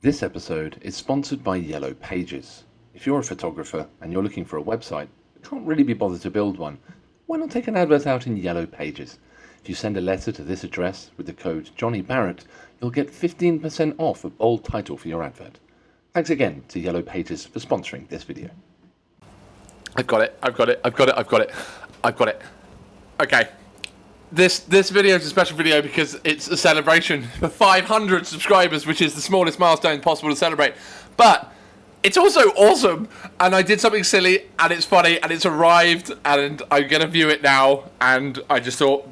This episode is sponsored by Yellow Pages. If you're a photographer and you're looking for a website but can't really be bothered to build one, why not take an advert out in Yellow Pages? If you send a letter to this address with the code Johnny Barrett, you'll get 15% off a bold title for your advert. Thanks again to Yellow Pages for sponsoring this video. I've got it. Okay. This video is a special video because it's a celebration for 500 subscribers, which is the smallest milestone possible to celebrate. But it's also awesome, and I did something silly, and it's funny, and it's arrived, and I'm going to view it now, and I just thought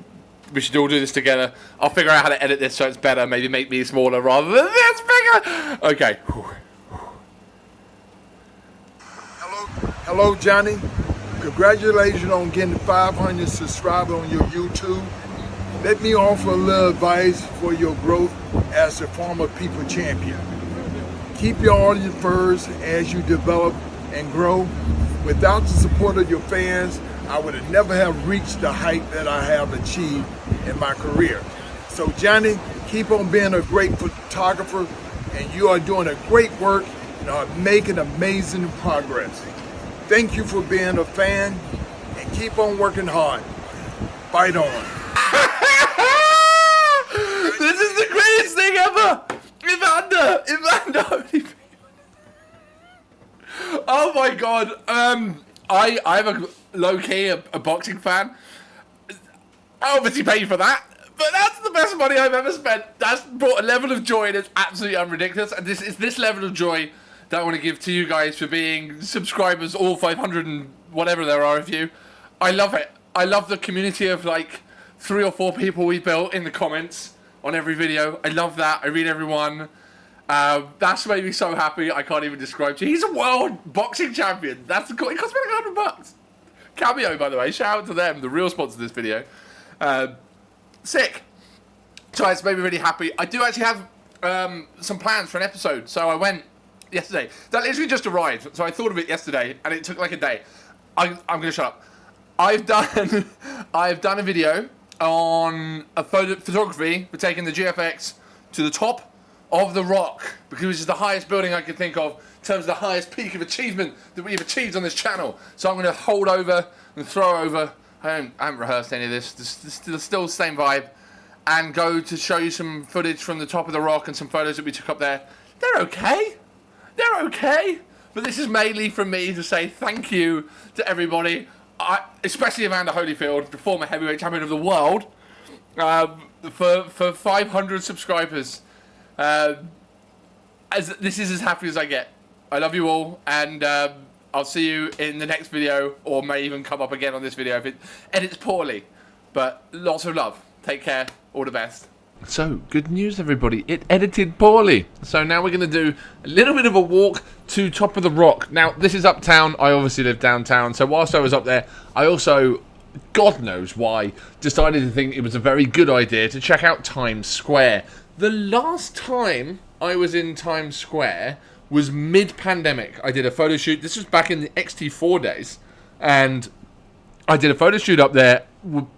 we should all do this together. I'll figure out how to edit this so it's better, maybe make me smaller rather than this bigger. Okay. Hello, Johnny. Congratulations on getting 500 subscribers on your YouTube. Let me offer a little advice for your growth as a former people champion. Keep your audience first as you develop and grow. Without the support of your fans, I would have never have reached the height that I have achieved in my career. So Johnny, keep on being a great photographer, and you are doing a great work and are making amazing progress. Thank you for being a fan, and keep on working hard. Fight on. This is the greatest thing ever! Evander! Oh my god. I'm a low-key a boxing fan. I obviously paid for that, but that's the best money I've ever spent. That's brought a level of joy that's absolutely unridiculous, and this is this level of joy that I want to give to you guys for being subscribers, all 500 and whatever there are of you. I love it. I love the community of like 3 or 4 people we built in the comments on every video. I love that. I read everyone. That's made me so happy. I can't even describe to you. He's a world boxing champion. That's the cool. It cost me like $100. Cameo, by the way. Shout out to them, the real sponsor of this video. Sick. So it's made me really happy. I do actually have some plans for an episode. So I went yesterday. That literally just arrived. So I thought of it yesterday, and it took like a day. I'm gonna shut up. I've done a video on a photography for taking the GFX to the top of the Rock, because it is the highest building I could think of in terms of the highest peak of achievement that we've achieved on this channel. So I'm going to hold over and throw over. I haven't rehearsed any of this. It's still the same vibe, and go to show you some footage from the top of the Rock and some photos that we took up there. They're okay. But this is mainly from me to say thank you to everybody, especially Evander Holyfield, the former heavyweight champion of the world, for 500 subscribers. This is as happy as I get. I love you all, and I'll see you in the next video, or may even come up again on this video if it edits poorly. But lots of love. Take care. All the best. So, good news everybody, it edited poorly. So now we're going to do a little bit of a walk to Top of the Rock. Now, this is uptown, I obviously live downtown, so whilst I was up there, I also, God knows why, decided to think it was a very good idea to check out Times Square. The last time I was in Times Square was mid-pandemic. I did a photo shoot, this was back in the XT4 days, and I did a photo shoot up there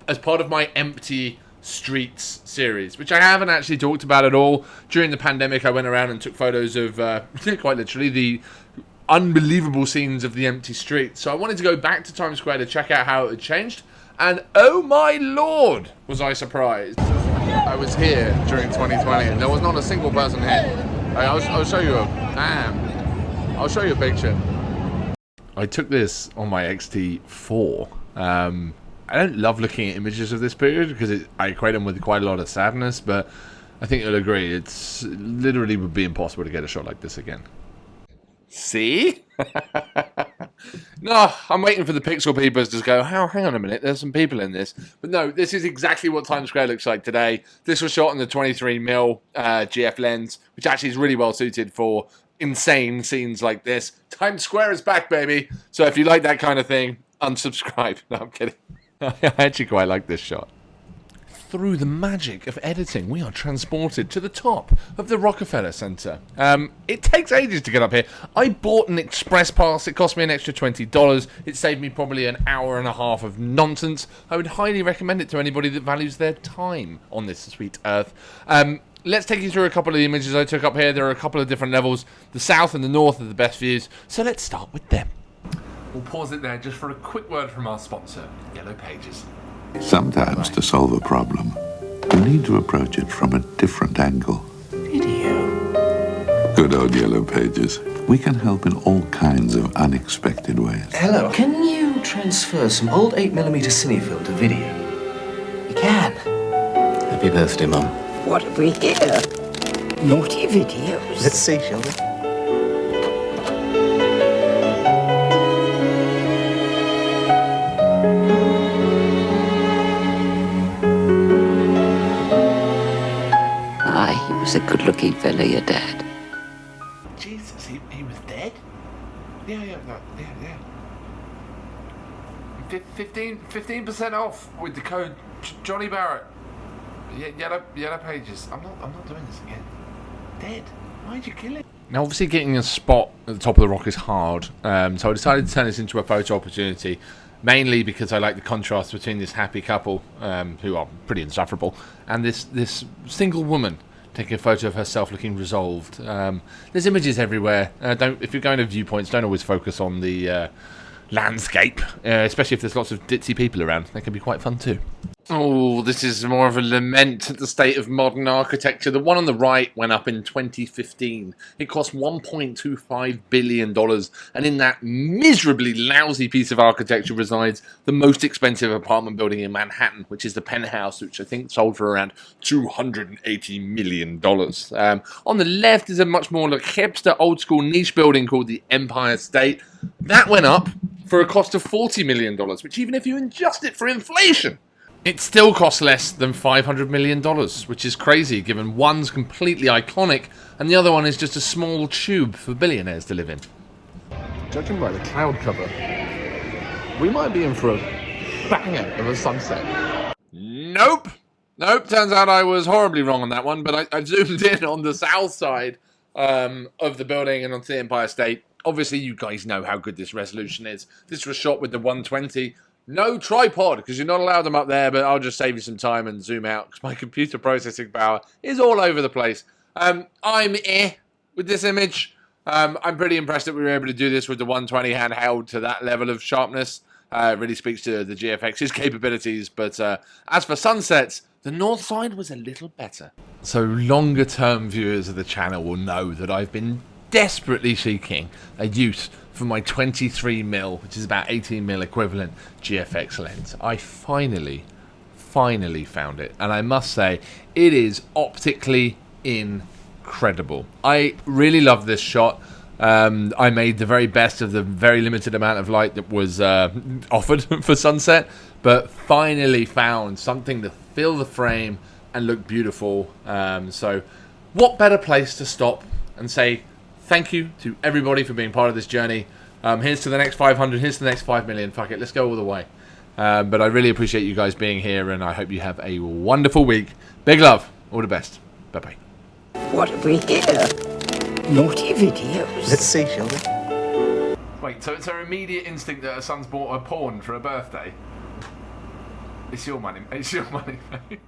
as part of my Empty Streets series, which I haven't actually talked about at all. During the pandemic, I went around and took photos of, quite literally, the unbelievable scenes of the empty streets. So I wanted to go back to Times Square to check out how it had changed, and oh my lord, was I surprised. I was here during 2020, and there was not a single person here. I'll show you I'll show you a picture. I took this on my XT4. I don't love looking at images of this period because I equate them with quite a lot of sadness, but I think you'll agree it's literally would be impossible to get a shot like this again. See? No, I'm waiting for the pixel peepers to go, hang on a minute, there's some people in this. But no, this is exactly what Times Square looks like today. This was shot on the 23mm GF lens, which actually is really well suited for insane scenes like this. Times Square is back, baby. So if you like that kind of thing, unsubscribe. No, I'm kidding. I actually quite like this shot. Through the magic of editing, we are transported to the top of the Rockefeller Center. It takes ages to get up here. I bought an express pass. It cost me an extra $20. It saved me probably an hour and a half of nonsense. I would highly recommend it to anybody that values their time on this sweet earth. let's take you through a couple of the images I took up here. There are a couple of different levels. The south and the north are the best views, so let's start with them. We'll pause it there just for a quick word from our sponsor, Yellow Pages. Sometimes to solve a problem, you need to approach it from a different angle. Video. Good old Yellow Pages. We can help in all kinds of unexpected ways. Hello. Can you transfer some old 8mm cinefilm to video? You can. Happy birthday, Mum. What have we here? Naughty videos. Let's see, shall we? Aye, he was a good-looking fella, your dad. Jesus, he was dead? Yeah. 15% off with the code Johnny Barrett. Yellow Pages. I'm not doing this again. Dead. Why'd you kill him? Now, obviously, getting a spot at the top of the rock is hard. So I decided to turn this into a photo opportunity, mainly because I like the contrast between this happy couple, who are pretty insufferable, and this single woman taking a photo of herself looking resolved. There's images everywhere. If you're going to viewpoints, don't always focus on the landscape, especially if there's lots of ditzy people around. They can be quite fun too. Oh, this is more of a lament at the state of modern architecture. The one on the right went up in 2015. It cost $1.25 billion, and in that miserably lousy piece of architecture resides the most expensive apartment building in Manhattan, which is the Penthouse, which I think sold for around $280 million. On the left is a much more like hipster, old-school niche building called the Empire State. That went up for a cost of $40 million, which even if you adjust it for inflation, it still costs less than $500 million, which is crazy given one's completely iconic and the other one is just a small tube for billionaires to live in. Judging by the cloud cover, we might be in for a banger of a sunset. Nope, turns out I was horribly wrong on that one, but I zoomed in on the south side of the building and onto the Empire State. Obviously, you guys know how good this resolution is. This was shot with the 120. No tripod, because you're not allowed them up there, but I'll just save you some time and zoom out, because my computer processing power is all over the place. I'm with this image. I'm pretty impressed that we were able to do this with the 120 handheld to that level of sharpness. It really speaks to the GFX's capabilities, but as for sunsets, the north side was a little better. So longer term viewers of the channel will know that I've been desperately seeking a use for my 23mm, which is about 18mm equivalent GFX lens. I finally found it, and I must say it is optically incredible. I really love this shot. I made the very best of the very limited amount of light that was offered for sunset, but finally found something to fill the frame and look beautiful. So what better place to stop and say thank you to everybody for being part of this journey. Here's to the next 500, here's to the next 5 million. Fuck it, let's go all the way. But I really appreciate you guys being here, and I hope you have a wonderful week. Big love. All the best. Bye-bye. What have we here? Naughty videos. Let's see, shall we? Wait, so it's her immediate instinct that her son's bought her porn for her birthday? It's your money. It's your money, mate.